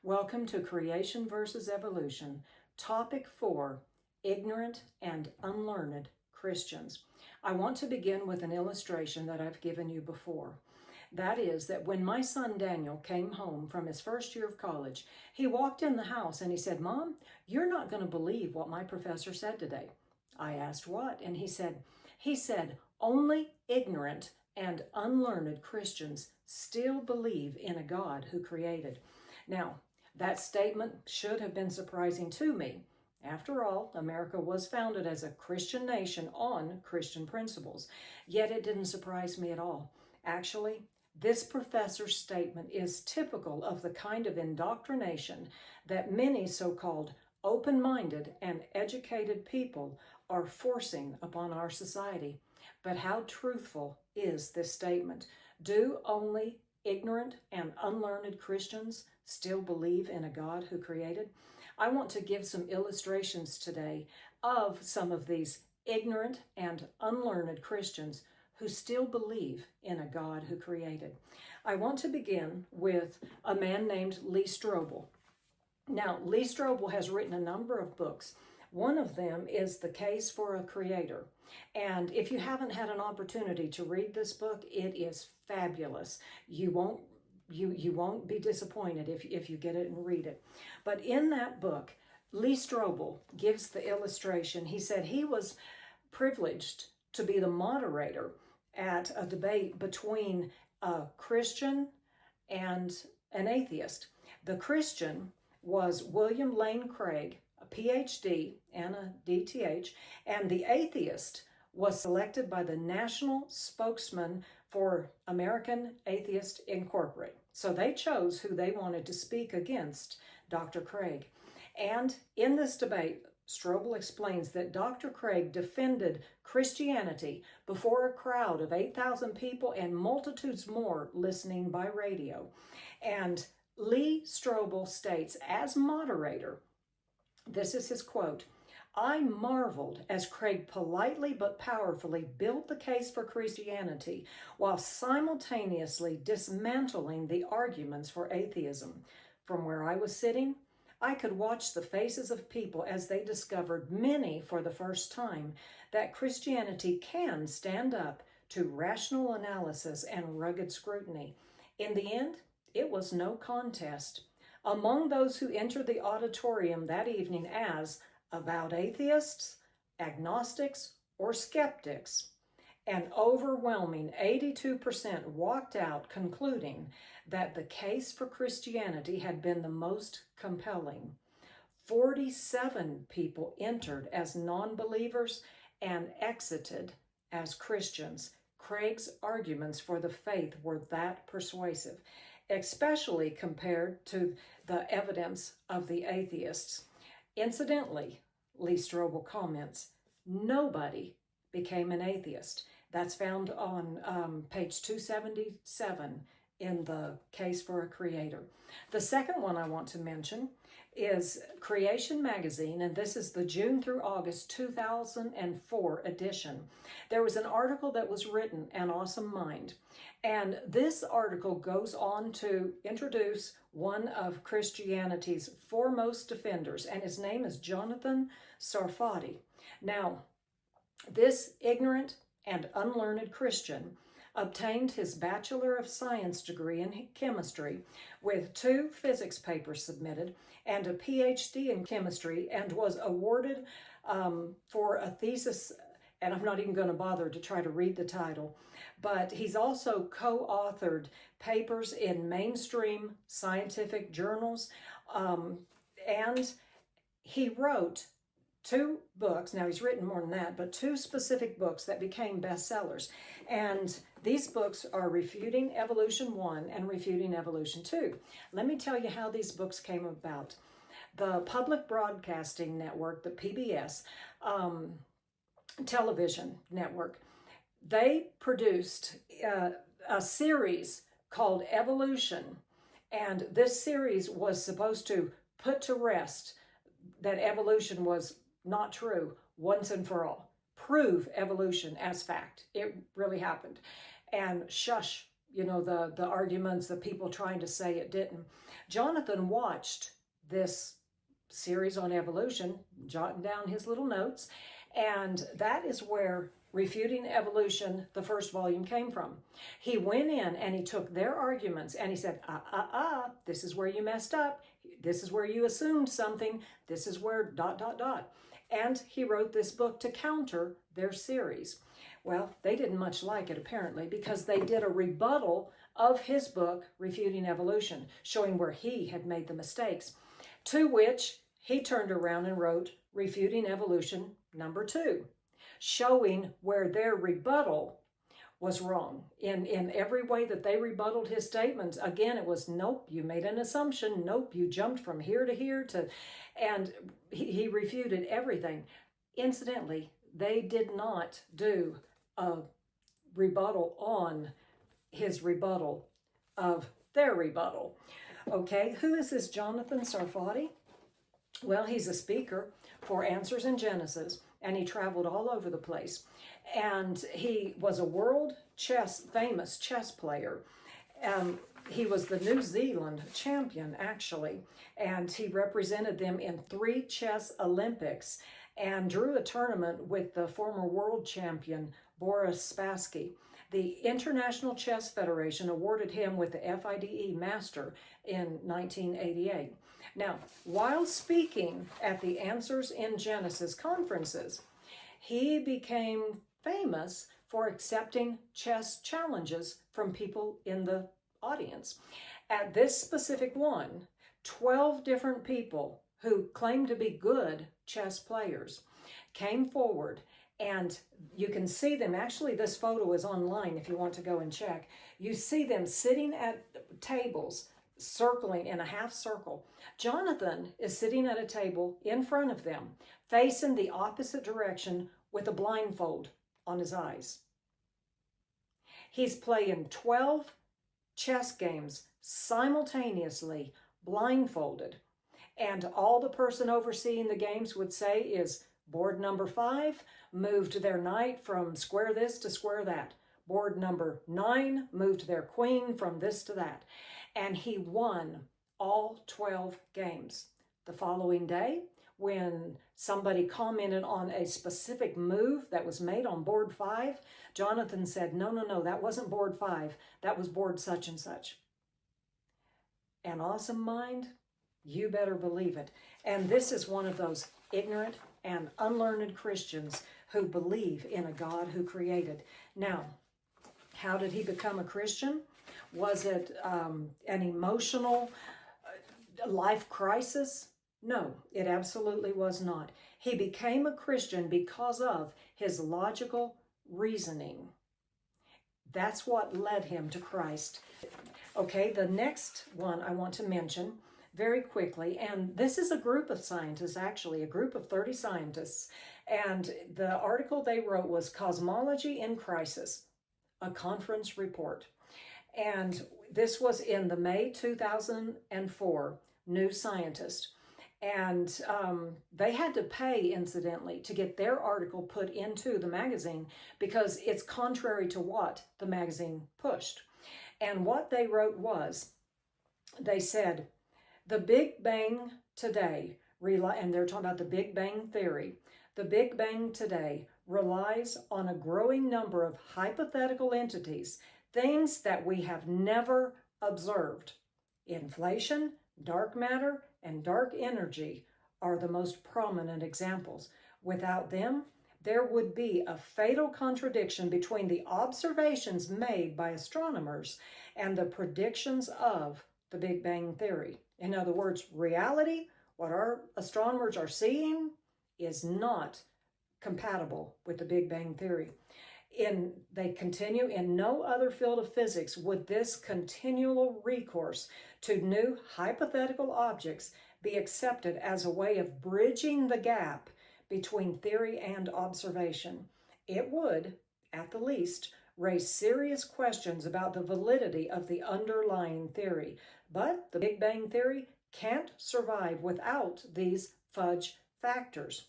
Welcome to Creation versus Evolution, Topic 4, Ignorant and Unlearned Christians. I want to begin with an illustration that I've given you before. That is that when my son Daniel came home from his first year of college, he walked in the house and he said, "Mom, you're not going to believe what my professor said today." I asked what, and he said, "Only ignorant and unlearned Christians still believe in a God who created." Now, that statement should have been surprising to me. After all, America was founded as a Christian nation on Christian principles. Yet it didn't surprise me at all. Actually, this professor's statement is typical of the kind of indoctrination that many so-called open-minded and educated people are forcing upon our society. But how truthful is this statement? Do only ignorant and unlearned Christians still believe in a God who created? I want to give some illustrations today of some of these ignorant and unlearned Christians who still believe in a God who created. I want to begin with a man named Lee Strobel. Now, Lee Strobel has written a number of books. One of them is The Case for a Creator. And if you haven't had an opportunity to read this book, it is fabulous. You won't be disappointed if you get it and read it. But in that book, Lee Strobel gives the illustration. He said he was privileged to be the moderator at a debate between a Christian and an atheist. The Christian was William Lane Craig, a PhD and a DTH, and the atheist was selected by the national spokesman for American Atheist Incorporated. So they chose who they wanted to speak against Dr. Craig. And in this debate, Strobel explains that Dr. Craig defended Christianity before a crowd of 8,000 people and multitudes more listening by radio. And Lee Strobel states, as moderator, this is his quote, "I marveled as Craig politely but powerfully built the case for Christianity while simultaneously dismantling the arguments for atheism. From where I was sitting, I could watch the faces of people as they discovered, many for the first time, that Christianity can stand up to rational analysis and rugged scrutiny. In the end, it was no contest. Among those who entered the auditorium that evening as avowed atheists, agnostics, or skeptics, an overwhelming 82% walked out concluding that the case for Christianity had been the most compelling. 47 people entered as non-believers and exited as Christians. Craig's arguments for the faith were that persuasive, especially compared to the evidence of the atheists. Incidentally," Lee Strobel comments, "nobody became an atheist." That's found on page 277 in The Case for a Creator. The second one I want to mention is Creation Magazine, and this is the June through August 2004 edition. There was an article that was written, An Awesome Mind, and this article goes on to introduce one of Christianity's foremost defenders, and his name is Jonathan Sarfati. Now, this ignorant and unlearned Christian obtained his Bachelor of Science degree in chemistry with 2 physics papers submitted and a PhD in chemistry, and was awarded for a thesis, and I'm not even going to bother to try to read the title, but he's also co-authored papers in mainstream scientific journals, and he wrote 2 books. Now, he's written more than that, but 2 specific books that became bestsellers. And these books are Refuting Evolution 1 and Refuting Evolution 2. Let me tell you how these books came about. The Public Broadcasting Network, the PBS television network, they produced a series called Evolution. And this series was supposed to put to rest that evolution was not true once and for all. Prove evolution as fact. It really happened. And shush the arguments, the people trying to say it didn't. Jonathan watched this series on evolution, jotting down his little notes, and that is where Refuting Evolution, the first volume, came from. He went in and he took their arguments and he said, this is where you messed up. This is where you assumed something. This is where ... And he wrote this book to counter their series. Well, they didn't much like it, apparently, because they did a rebuttal of his book, Refuting Evolution, showing where he had made the mistakes, to which he turned around and wrote Refuting Evolution #2, showing where their rebuttal was wrong. In every way that they rebutted his statements, again, it was, nope, you made an assumption, nope, you jumped from here to here to, and he refuted everything. Incidentally, they did not do a rebuttal on his rebuttal of their rebuttal. Okay, who is this Jonathan Sarfati? Well, he's a speaker for Answers in Genesis, and he traveled all over the place. And he was a world famous chess player. He was the New Zealand champion, actually, and he represented them in 3 chess Olympics and drew a tournament with the former world champion, Boris Spassky. The International Chess Federation awarded him with the FIDE Master in 1988. Now, while speaking at the Answers in Genesis conferences, he became famous for accepting chess challenges from people in the audience. At this specific one, 12 different people who claimed to be good chess players came forward, and you can see them. Actually, this photo is online if you want to go and check. You see them sitting at tables, circling in a half circle. Jonathan is sitting at a table in front of them, facing the opposite direction with a blindfold on his eyes. He's playing 12 chess games simultaneously, blindfolded. And all the person overseeing the games would say is, board number 5 moved their knight from square this to square that. Board number 9 moved their queen from this to that. And he won all 12 games. The following day, when somebody commented on a specific move that was made on board 5, Jonathan said, no, that wasn't board 5. That was board such and such. An awesome mind? You better believe it. And this is one of those ignorant and unlearned Christians who believe in a God who created. Now, how did he become a Christian? Was it an emotional life crisis? No, it absolutely was not. He became a Christian because of his logical reasoning. That's what led him to Christ. Okay, the next one I want to mention very quickly, and this is a group of scientists, actually, a group of 30 scientists, and the article they wrote was Cosmology in Crisis, a conference report. And this was in the May 2004 New Scientist. And they had to pay, incidentally, to get their article put into the magazine because it's contrary to what the magazine pushed. And what they wrote was, they said, the Big Bang today, and they're talking about the Big Bang Theory, the Big Bang today relies on a growing number of hypothetical entities, things that we have never observed. Inflation, dark matter, and dark energy are the most prominent examples. Without them, there would be a fatal contradiction between the observations made by astronomers and the predictions of the Big Bang Theory. In other words, reality, what our astronomers are seeing, is not compatible with the Big Bang Theory. They continue, in no other field of physics would this continual recourse to new hypothetical objects be accepted as a way of bridging the gap between theory and observation. It would, at the least, raise serious questions about the validity of the underlying theory. But the Big Bang Theory can't survive without these fudge factors.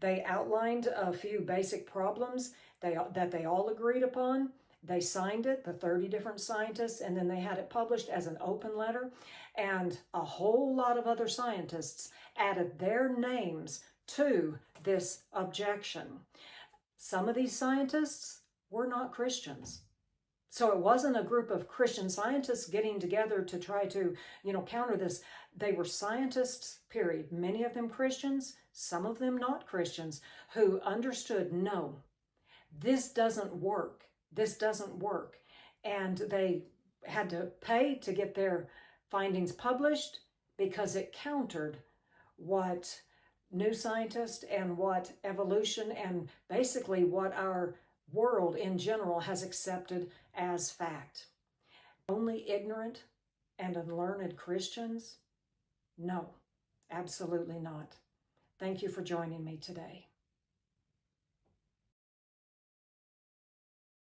They outlined a few basic problems that they all agreed upon, They signed it, the 30 different scientists, and then they had it published as an open letter. And a whole lot of other scientists added their names to this objection. Some of these scientists were not Christians. So it wasn't a group of Christian scientists getting together to try to, counter this. They were scientists, period. Many of them Christians, some of them not Christians, who understood, no, this doesn't work. This doesn't work. And they had to pay to get their findings published because it countered what New Scientist and what evolution and basically what our world in general has accepted as fact. Only ignorant and unlearned Christians? No, absolutely not. Thank you for joining me today.